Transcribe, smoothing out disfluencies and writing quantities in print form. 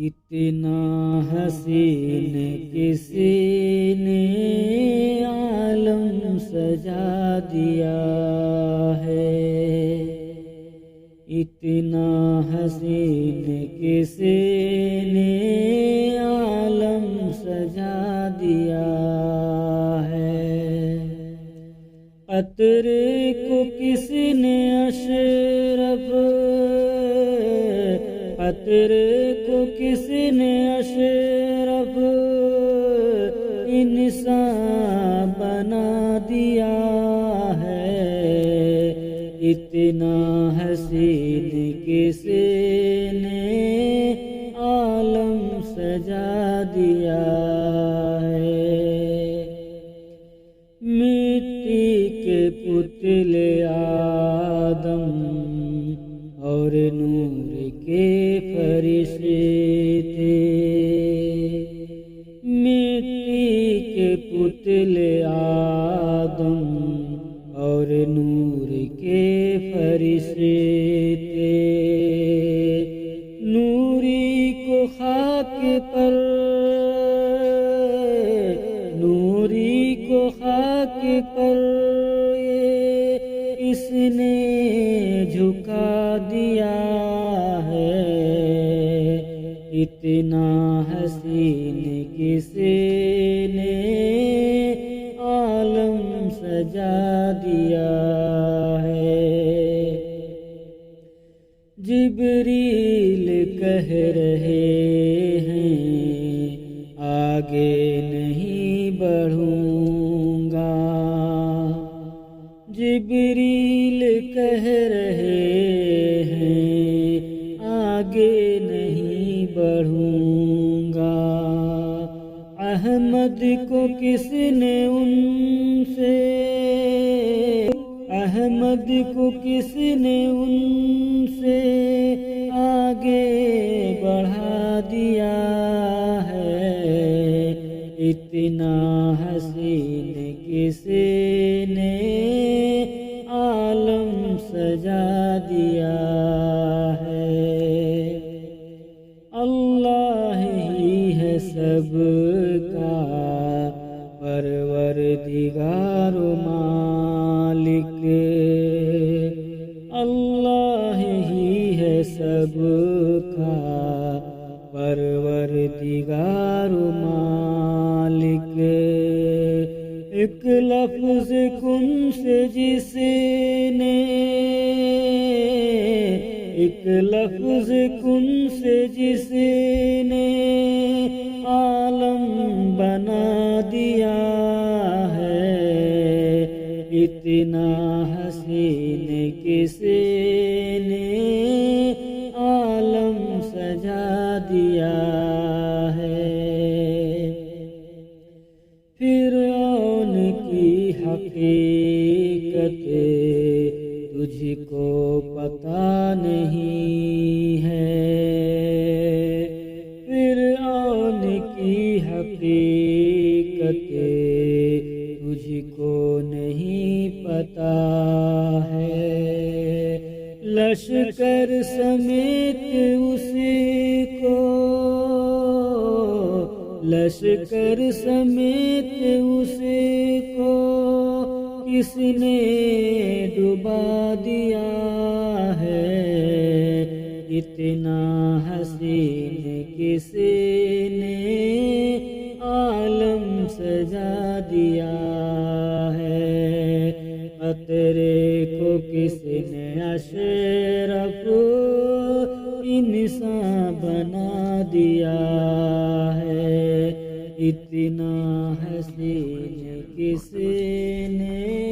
اتنا حسین کسی نے عالم سجا دیا ہے، اتنا حسین کسی نے عالم سجا دیا ہے۔ قطرے کو کس نے اشرف، قطرے کو کس نے اشرف انسان بنا دیا ہے، اتنا حسین کس نے عالم سجا دیا ہے۔ مٹی کے پتلے آدم اور نور کے فرشتے، مٹی کے پتلے آدم اور نور کے فرشتے، نوری کو خاک پر، نوری کو خاک پر اس نے جھکا دیا ہے، اتنا حسین کس نے عالم سجا دیا ہے۔ جبریل کہہ رہے ہیں آگے نہیں بڑھوں گا، جبریل کہہ رہے ہیں آگے نہیں بڑھوں گا۔ احمد کو کس نے ان سے، احمد کو کس نے ان سے آگے بڑھا دیا ہے، اتنا حسین کس نے عالم سجا دیا ہے۔ اللہ ہی ہے سب کا پروردگار و مالک، اللہ ہی ہے سب کا پروردگار و مالک۔ ایک لفظ کن سے جس نے، ایک لفظ کن سے جس نے عالم بنا دیا ہے، اتنا حسین کس نے عالم سجا دیا ہے۔ فرعون کی حقیقت تجھ کو پتہ نہیں ہے، فرعون کی حقیقت تجھ کو نہیں پتہ ہے۔ لشکر سمیت اس کو، لشکر سمیت اس کو کس نے ڈبا دیا ہے، اتنا حسین کس نے عالم سجا دیا ہے۔ قطرے کو کس نے اشرف انسان بنا دیا ہے، اتنا حسین کس نے